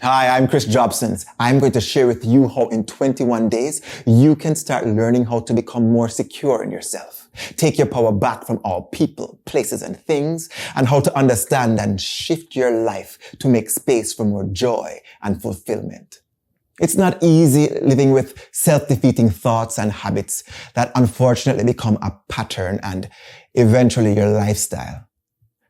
Hi, I'm Chris Jobson. I'm going to share with you how in 21 days you can start learning how to become more secure in yourself. Take your power back from all people, places, and things, and how to understand and shift your life to make space for more joy and fulfillment. It's not easy living with self-defeating thoughts and habits that unfortunately become a pattern and eventually your lifestyle.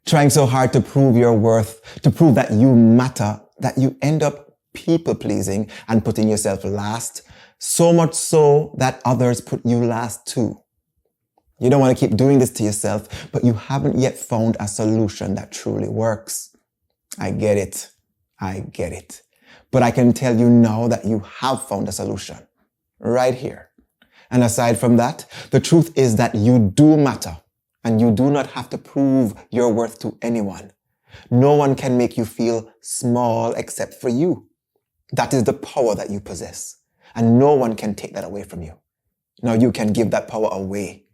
Trying so hard to prove your worth, to prove that you matter, that you end up people-pleasing and putting yourself last, so much so that others put you last too. You don't want to keep doing this to yourself, but you haven't yet found a solution that truly works. I get it. But I can tell you now that you have found a solution right here. And aside from that, the truth is that you do matter and you do not have to prove your worth to anyone. No one can make you feel small except for you. That is the power that you possess, and no one can take that away from you. Now you can give that power away,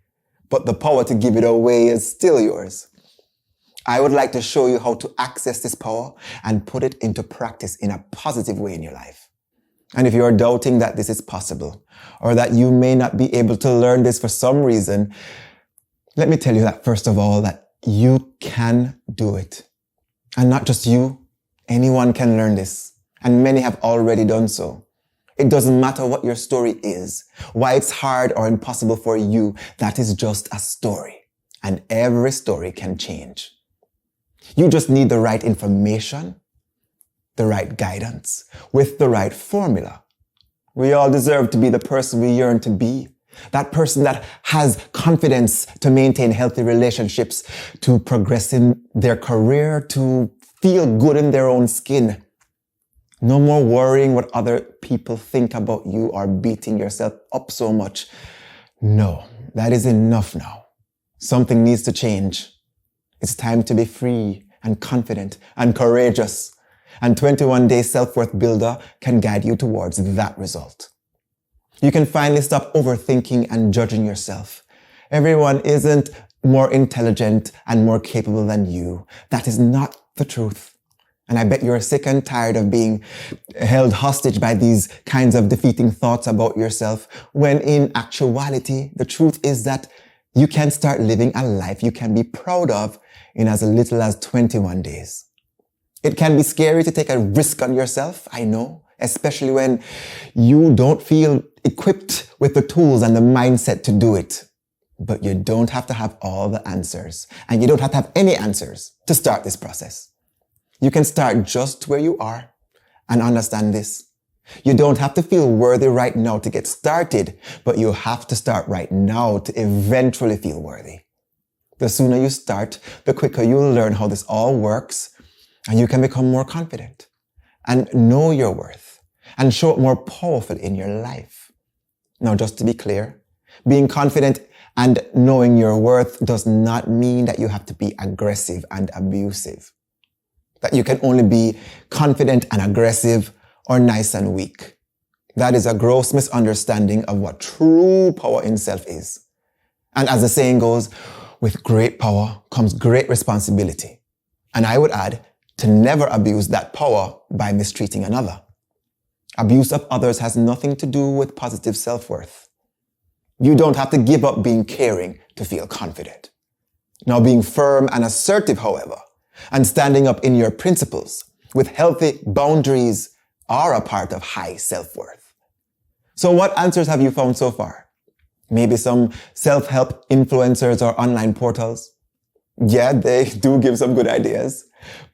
but the power to give it away is still yours. I would like to show you how to access this power and put it into practice in a positive way in your life. And if you are doubting that this is possible, or that you may not be able to learn this for some reason, let me tell you that first of all, that you can do it. And not just you, anyone can learn this. And many have already done so. It doesn't matter what your story is, why it's hard or impossible for you. That is just a story. And every story can change. You just need the right information, the right guidance, with the right formula. We all deserve to be the person we yearn to be. That person that has confidence to maintain healthy relationships, to progress in their career, to feel good in their own skin. No more worrying what other people think about you or beating yourself up so much. No, that is enough now. Something needs to change. It's time to be free and confident and courageous. And 21 Day Self-Worth Builder can guide you towards that result. You can finally stop overthinking and judging yourself. Everyone isn't more intelligent and more capable than you. That is not the truth. And I bet you're sick and tired of being held hostage by these kinds of defeating thoughts about yourself, when in actuality, the truth is that you can start living a life you can be proud of in as little as 21 days. It can be scary to take a risk on yourself, I know, especially when you don't feel equipped with the tools and the mindset to do it. But you don't have to have all the answers, and you don't have to have any answers to start this process. You can start just where you are and understand this. You don't have to feel worthy right now to get started, but you have to start right now to eventually feel worthy. The sooner you start, the quicker you'll learn how this all works, and you can become more confident and know your worth and show it more powerful in your life. Now, just to be clear, being confident and knowing your worth does not mean that you have to be aggressive and abusive. That you can only be confident and aggressive or nice and weak. That is a gross misunderstanding of what true power in self is. And as the saying goes, with great power comes great responsibility. And I would add, to never abuse that power by mistreating another. Abuse of others has nothing to do with positive self-worth. You don't have to give up being caring to feel confident. Now, being firm and assertive, however, and standing up in your principles with healthy boundaries are a part of high self-worth. So what answers have you found so far? Maybe some self-help influencers or online portals? Yeah, they do give some good ideas.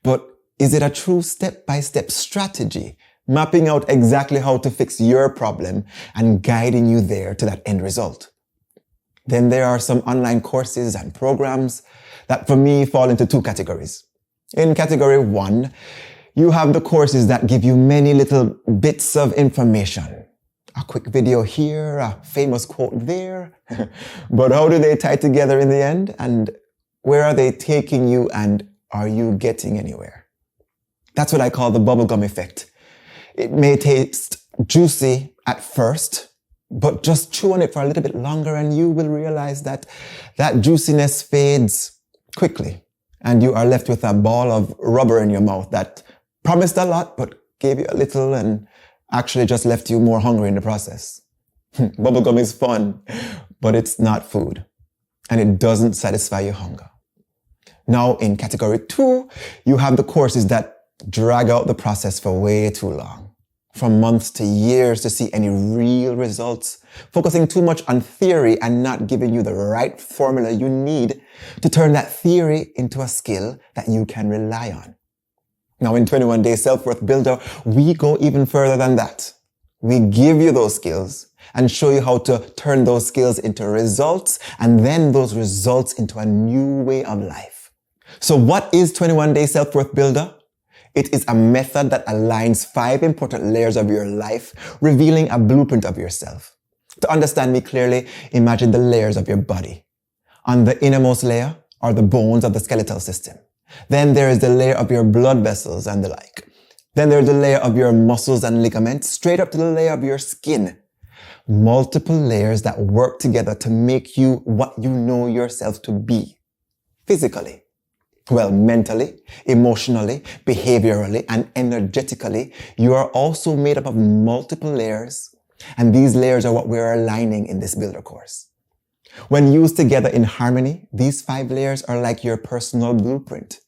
But is it a true step-by-step strategy, mapping out exactly how to fix your problem and guiding you there to that end result? Then there are some online courses and programs that for me fall into two categories. In category 1, you have the courses that give you many little bits of information. A quick video here, a famous quote there. But how do they tie together in the end? And where are they taking you, and are you getting anywhere? That's what I call the bubblegum effect. It may taste juicy at first, but just chew on it for a little bit longer and you will realize that that juiciness fades quickly and you are left with a ball of rubber in your mouth that promised a lot but gave you a little and actually just left you more hungry in the process. Bubblegum is fun, but it's not food, and it doesn't satisfy your hunger. Now, in category 2, you have the courses that drag out the process for way too long, from months to years to see any real results, focusing too much on theory and not giving you the right formula you need to turn that theory into a skill that you can rely on. Now, in 21 Day Self-Worth Builder, we go even further than that. We give you those skills and show you how to turn those skills into results and then those results into a new way of life. So what is 21 Day Self-Worth Builder? It is a method that aligns 5 important layers of your life, revealing a blueprint of yourself. To understand me clearly, imagine the layers of your body. On the innermost layer are the bones of the skeletal system. Then there is the layer of your blood vessels and the like. Then there's the layer of your muscles and ligaments, straight up to the layer of your skin. Multiple layers that work together to make you what you know yourself to be. Physically. Well, mentally, emotionally, behaviorally, and energetically, you are also made up of multiple layers. And these layers are what we're aligning in this builder course. When used together in harmony, these 5 layers are like your personal blueprint.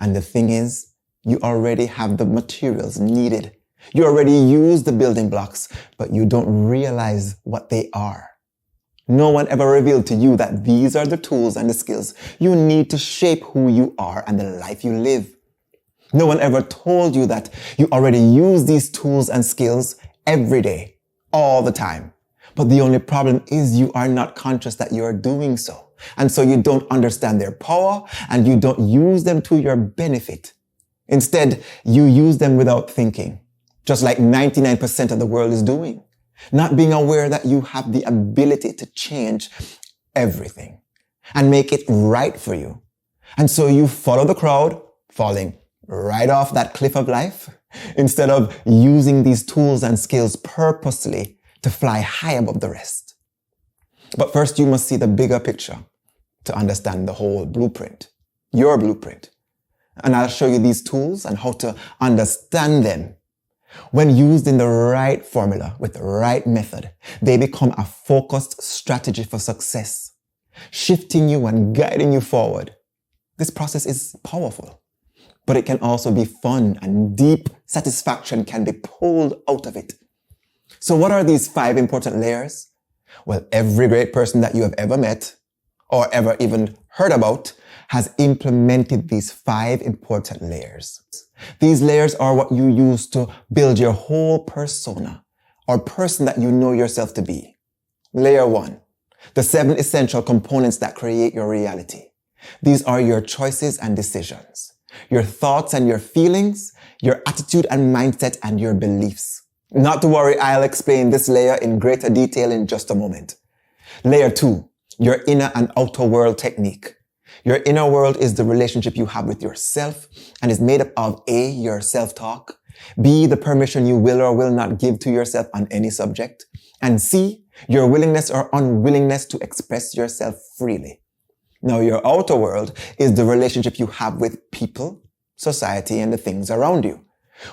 And the thing is, you already have the materials needed. You already use the building blocks, but you don't realize what they are. No one ever revealed to you that these are the tools and the skills you need to shape who you are and the life you live. No one ever told you that you already use these tools and skills every day, all the time. But the only problem is you are not conscious that you are doing so. And so you don't understand their power and you don't use them to your benefit. Instead, you use them without thinking, just like 99% of the world is doing. Not being aware that you have the ability to change everything and make it right for you. And so you follow the crowd, falling right off that cliff of life, instead of using these tools and skills purposely to fly high above the rest. But first, you must see the bigger picture to understand the whole blueprint, your blueprint. And I'll show you these tools and how to understand them. When used in the right formula with the right method, they become a focused strategy for success, shifting you and guiding you forward. This process is powerful, but it can also be fun and deep satisfaction can be pulled out of it. So what are these 5 important layers? Well, every great person that you have ever met or ever even heard about has implemented these 5 important layers. These layers are what you use to build your whole persona or person that you know yourself to be. Layer 1, the 7 essential components that create your reality. These are your choices and decisions, your thoughts and your feelings, your attitude and mindset, and your beliefs. Not to worry, I'll explain this layer in greater detail in just a moment. Layer 2, your inner and outer world technique. Your inner world is the relationship you have with yourself and is made up of A, your self-talk, B, the permission you will or will not give to yourself on any subject, and C, your willingness or unwillingness to express yourself freely. Now, your outer world is the relationship you have with people, society, and the things around you,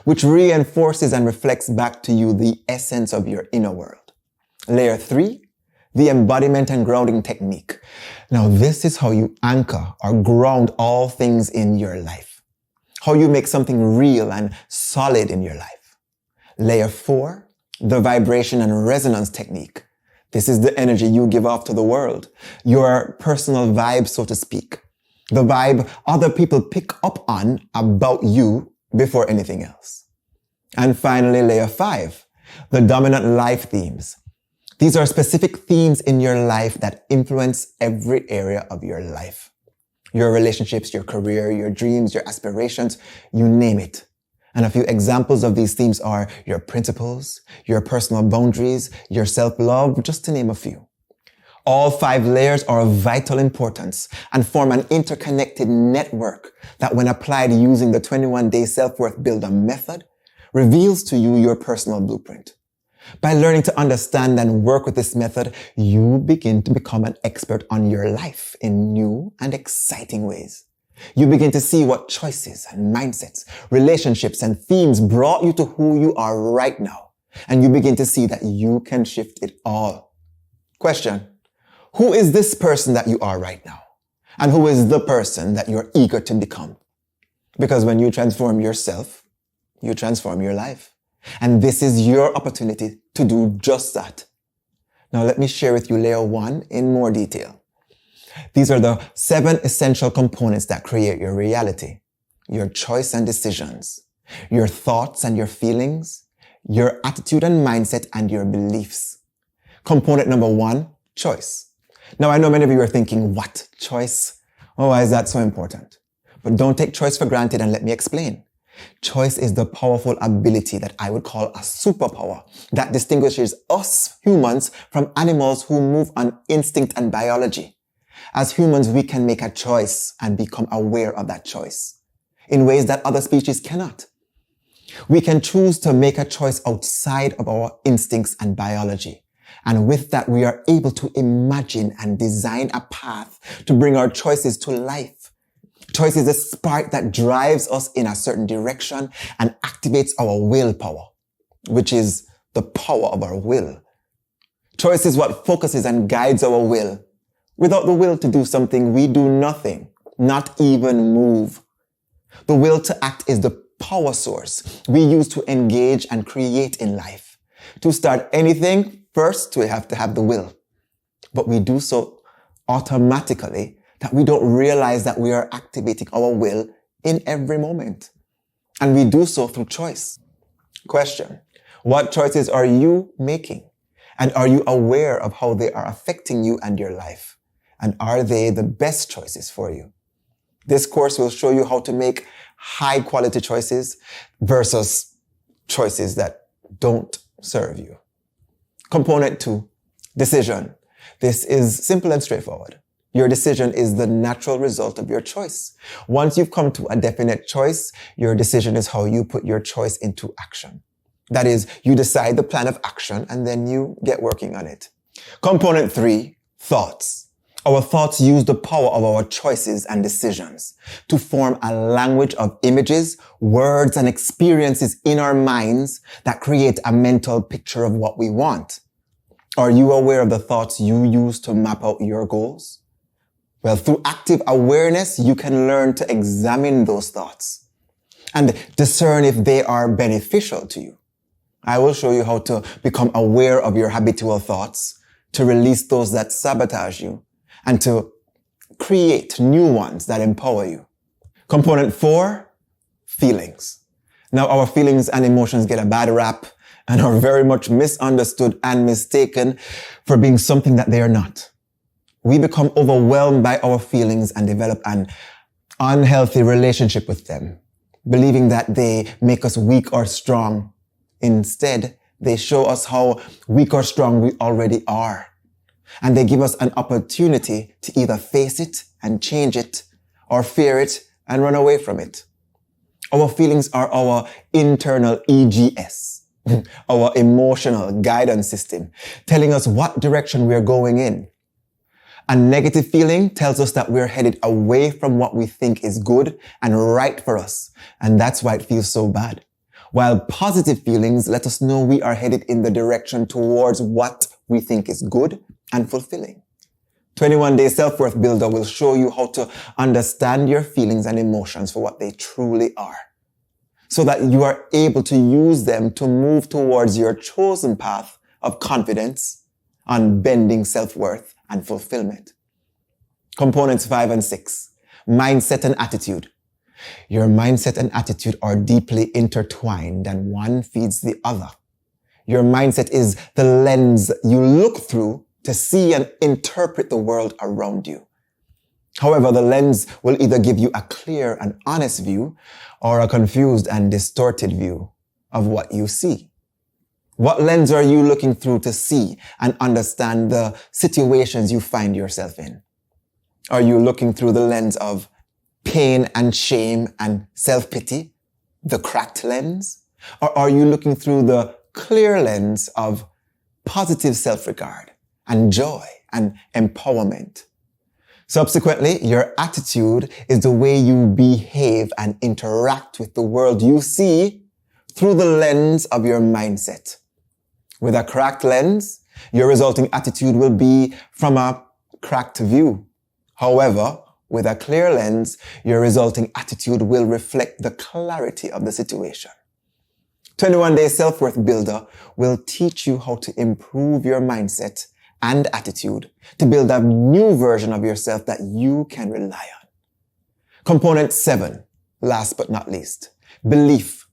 which reinforces and reflects back to you the essence of your inner world. Layer 3, the embodiment and grounding technique. Now, this is how you anchor or ground all things in your life. How you make something real and solid in your life. Layer 4, the vibration and resonance technique. This is the energy you give off to the world. Your personal vibe, so to speak. The vibe other people pick up on about you before anything else. And finally, layer 5, the dominant life themes. These are specific themes in your life that influence every area of your life. Your relationships, your career, your dreams, your aspirations, you name it. And a few examples of these themes are your principles, your personal boundaries, your self-love, just to name a few. All 5 layers are of vital importance and form an interconnected network that, when applied using the 21-day self-worth builder method, reveals to you your personal blueprint. By learning to understand and work with this method, you begin to become an expert on your life in new and exciting ways. You begin to see what choices and mindsets, relationships and themes brought you to who you are right now. And you begin to see that you can shift it all. Question: who is this person that you are right now? And who is the person that you're eager to become? Because when you transform yourself, you transform your life. And this is your opportunity to do just that. Now let me share with you layer 1 in more detail. These are the 7 essential components that create your reality: your choice and decisions, your thoughts and your feelings, your attitude and mindset, and your beliefs. Component number 1, choice. Now I know many of you are thinking, what? Choice? Oh, why is that so important? But don't take choice for granted, and let me explain. Choice is the powerful ability that I would call a superpower that distinguishes us humans from animals who move on instinct and biology. As humans, we can make a choice and become aware of that choice in ways that other species cannot. We can choose to make a choice outside of our instincts and biology. And with that, we are able to imagine and design a path to bring our choices to life. Choice is a spark that drives us in a certain direction and activates our willpower, which is the power of our will. Choice is what focuses and guides our will. Without the will to do something, we do nothing, not even move. The will to act is the power source we use to engage and create in life. To start anything, first we have to have the will. But we do so automatically that we don't realize that we are activating our will in every moment. And we do so through choice. Question: what choices are you making? And are you aware of how they are affecting you and your life? And are they the best choices for you? This course will show you how to make high quality choices versus choices that don't serve you. Component 2, decision. This is simple and straightforward. Your decision is the natural result of your choice. Once you've come to a definite choice, your decision is how you put your choice into action. That is, you decide the plan of action and then you get working on it. Component 3, thoughts. Our thoughts use the power of our choices and decisions to form a language of images, words, and experiences in our minds that create a mental picture of what we want. Are you aware of the thoughts you use to map out your goals? Well, through active awareness, you can learn to examine those thoughts and discern if they are beneficial to you. I will show you how to become aware of your habitual thoughts, to release those that sabotage you, and to create new ones that empower you. Component 4, feelings. Now, our feelings and emotions get a bad rap and are very much misunderstood and mistaken for being something that they are not. We become overwhelmed by our feelings and develop an unhealthy relationship with them, believing that they make us weak or strong. Instead, they show us how weak or strong we already are. And they give us an opportunity to either face it and change it, or fear it and run away from it. Our feelings are our internal EGS, our emotional guidance system, telling us what direction we're going in. A negative feeling tells us that we're headed away from what we think is good and right for us. And that's why it feels so bad. While positive feelings let us know we are headed in the direction towards what we think is good and fulfilling. 21-day self-worth builder will show you how to understand your feelings and emotions for what they truly are, so that you are able to use them to move towards your chosen path of confidence, unbending self-worth, and fulfillment. Components 5 and 6, mindset and attitude. Your mindset and attitude are deeply intertwined and one feeds the other. Your mindset is the lens you look through to see and interpret the world around you. However, the lens will either give you a clear and honest view or a confused and distorted view of what you see. What lens are you looking through to see and understand the situations you find yourself in? Are you looking through the lens of pain and shame and self-pity, the cracked lens? Or are you looking through the clear lens of positive self-regard and joy and empowerment? Subsequently, your attitude is the way you behave and interact with the world you see through the lens of your mindset. With a cracked lens, your resulting attitude will be from a cracked view. However, with a clear lens, your resulting attitude will reflect the clarity of the situation. 21 Day Self-Worth Builder will teach you how to improve your mindset and attitude to build a new version of yourself that you can rely on. Component 7, last but not least, belief.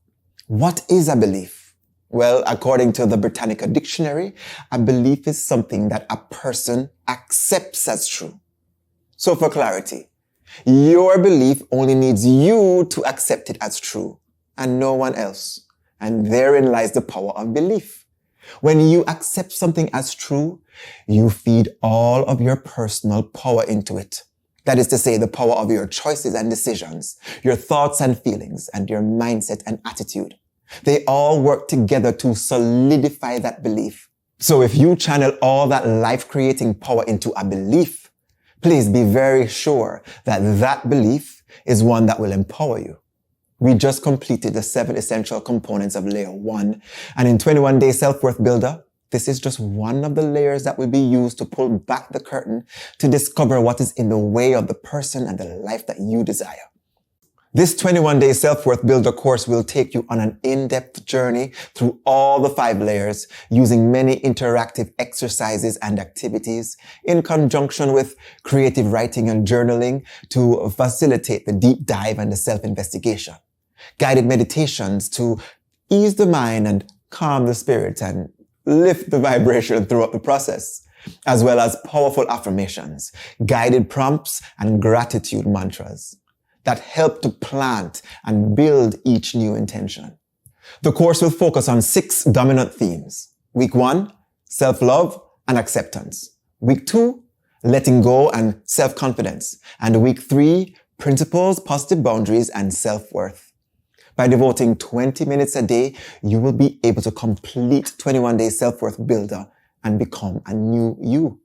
What is a belief? Well, according to the Britannica Dictionary, a belief is something that a person accepts as true. So for clarity, your belief only needs you to accept it as true and no one else. And therein lies the power of belief. When you accept something as true, you feed all of your personal power into it. That is to say, the power of your choices and decisions, your thoughts and feelings, and your mindset and attitude. They all work together to solidify that belief. So if you channel all that life-creating power into a belief, please be very sure that that belief is one that will empower you. We just completed the 7 essential components of layer 1. And in 21 Day Self-Worth Builder, this is just one of the layers that will be used to pull back the curtain to discover what is in the way of the person and the life that you desire. This 21 Day Self-Worth Builder course will take you on an in-depth journey through all the 5 layers using many interactive exercises and activities in conjunction with creative writing and journaling to facilitate the deep dive and the self-investigation. Guided meditations to ease the mind and calm the spirit and lift the vibration throughout the process, as well as powerful affirmations, guided prompts, and gratitude mantras that help to plant and build each new intention. The course will focus on 6 dominant themes. Week 1, self-love and acceptance. Week 2, letting go and self-confidence. And week 3, principles, positive boundaries, and self-worth. By devoting 20 minutes a day, you will be able to complete 21 Day Self-Worth Builder and become a new you.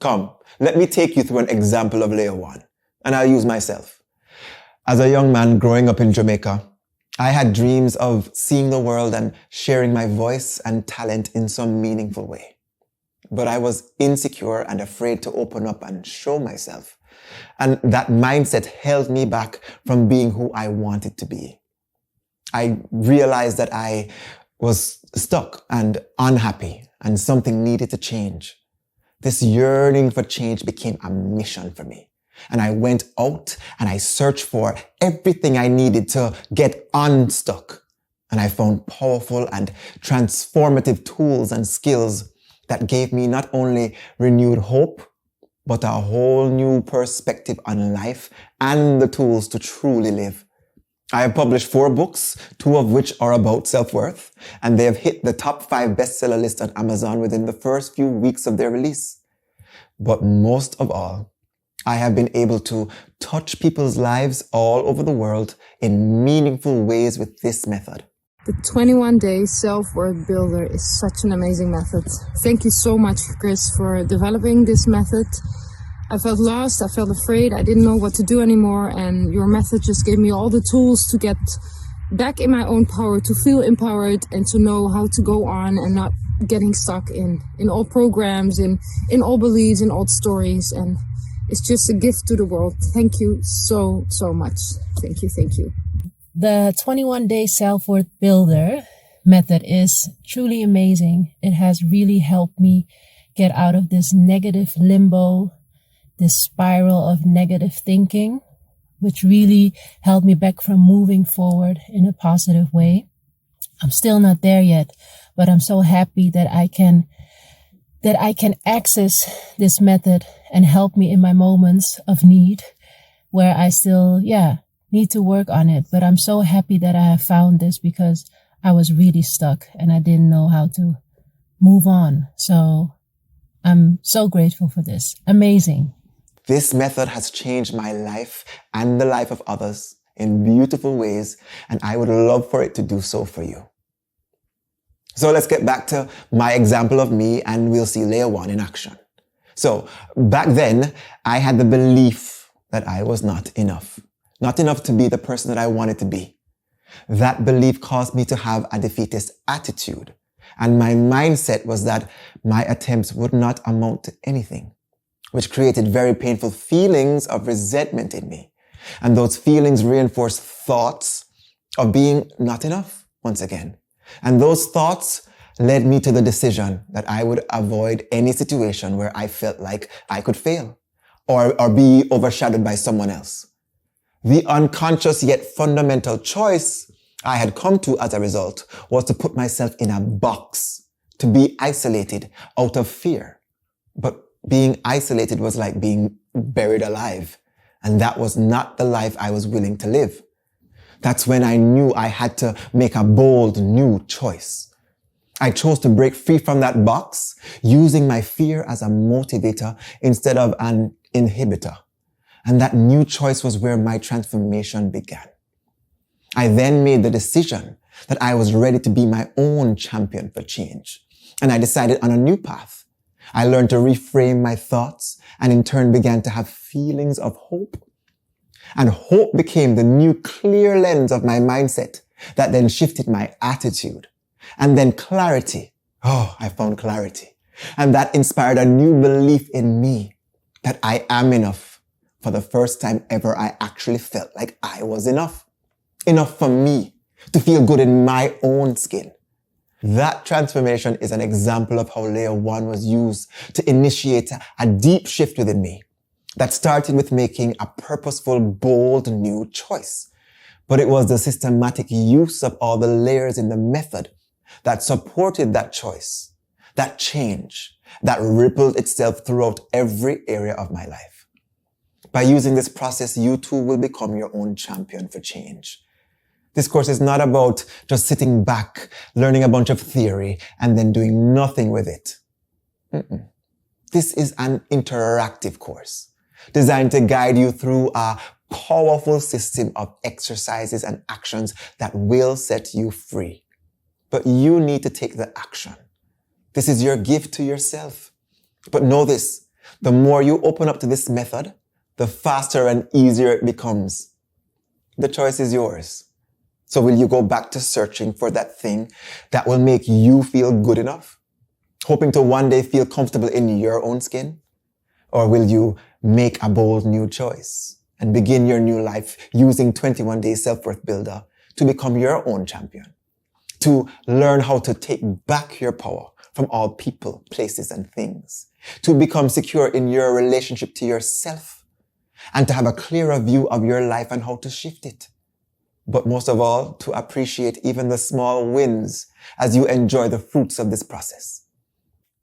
Come, let me take you through an example of layer 1, and I'll use myself. As a young man growing up in Jamaica, I had dreams of seeing the world and sharing my voice and talent in some meaningful way. But I was insecure and afraid to open up and show myself. And that mindset held me back from being who I wanted to be. I realized that I was stuck and unhappy and something needed to change. This yearning for change became a mission for me. And I went out and I searched for everything I needed to get unstuck. And I found powerful and transformative tools and skills that gave me not only renewed hope, but a whole new perspective on life and the tools to truly live. I have published 4 books, 2 of which are about self-worth, and they have hit the top 5 bestseller list on Amazon within the first few weeks of their release. But most of all, I have been able to touch people's lives all over the world in meaningful ways with this method. The 21 Day Self-Worth Builder is such an amazing method. Thank you so much, Chris, for developing this method. I felt lost, I felt afraid, I didn't know what to do anymore, and your method just gave me all the tools to get back in my own power, to feel empowered and to know how to go on and not getting stuck in old programs, in old beliefs, in old stories. And it's just a gift to the world. Thank you so much. Thank you. The 21 Day Self-Worth Builder method is truly amazing. It has really helped me get out of this negative limbo, this spiral of negative thinking, which really held me back from moving forward in a positive way. I'm still not there yet, but I'm so happy that I can access this method and help me in my moments of need where I still, need to work on it. But I'm so happy that I have found this because I was really stuck and I didn't know how to move on. So I'm so grateful for this. Amazing. This method has changed my life and the life of others in beautiful ways, and I would love for it to do so for you. So let's get back to my example of me and we'll see layer 1 in action. So back then, I had the belief that I was not enough. Not enough to be the person that I wanted to be. That belief caused me to have a defeatist attitude. And my mindset was that my attempts would not amount to anything, which created very painful feelings of resentment in me. And those feelings reinforced thoughts of being not enough once again. And those thoughts led me to the decision that I would avoid any situation where I felt like I could fail or be overshadowed by someone else. The unconscious yet fundamental choice I had come to as a result was to put myself in a box, to be isolated out of fear. But being isolated was like being buried alive. And that was not the life I was willing to live. That's when I knew I had to make a bold new choice. I chose to break free from that box, using my fear as a motivator instead of an inhibitor. And that new choice was where my transformation began. I then made the decision that I was ready to be my own champion for change. And I decided on a new path. I learned to reframe my thoughts and in turn began to have feelings of hope. And hope became the new clear lens of my mindset that then shifted my attitude. And then clarity. Oh, I found clarity. And that inspired a new belief in me that I am enough. For the first time ever, I actually felt like I was enough. Enough for me to feel good in my own skin. That transformation is an example of how layer 1 was used to initiate a deep shift within me that started with making a purposeful, bold new choice. But it was the systematic use of all the layers in the method that supported that choice, that change, that rippled itself throughout every area of my life. By using this process, you too will become your own champion for change. This course is not about just sitting back, learning a bunch of theory, and then doing nothing with it. This is an interactive course designed to guide you through a powerful system of exercises and actions that will set you free. But you need to take the action. This is your gift to yourself. But know this, the more you open up to this method, the faster and easier it becomes. The choice is yours. So will you go back to searching for that thing that will make you feel good enough? Hoping to one day feel comfortable in your own skin? Or will you make a bold new choice and begin your new life using 21 Day Self-Worth Builder to become your own champion? To learn how to take back your power from all people, places, and things. To become secure in your relationship to yourself. And to have a clearer view of your life and how to shift it. But most of all, to appreciate even the small wins as you enjoy the fruits of this process.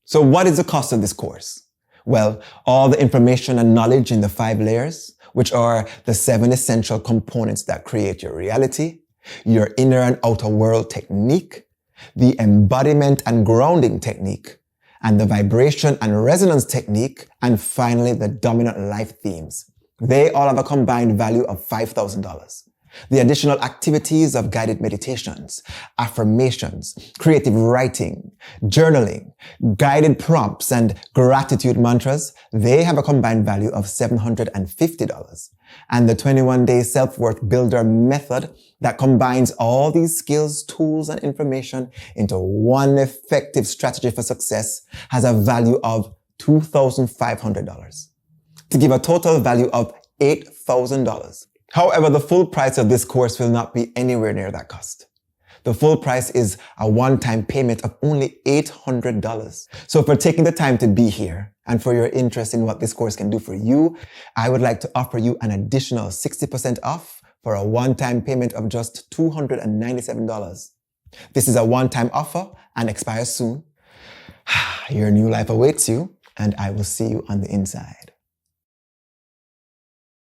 So what is the cost of this course? Well, all the information and knowledge in the 5 layers, which are the 7 essential components that create your reality, your inner and outer world technique, the embodiment and grounding technique, and the vibration and resonance technique, and finally the dominant life themes. They all have a combined value of $5,000. The additional activities of guided meditations, affirmations, creative writing, journaling, guided prompts, and gratitude mantras, they have a combined value of $750. And the 21 Day Self-Worth Builder method that combines all these skills, tools, and information into one effective strategy for success has a value of $2,500 to give a total value of $8,000. However, the full price of this course will not be anywhere near that cost. The full price is a one-time payment of only $800. So for taking the time to be here and for your interest in what this course can do for you, I would like to offer you an additional 60% off for a one-time payment of just $297. This is a one-time offer and expires soon. Your new life awaits you, and I will see you on the inside.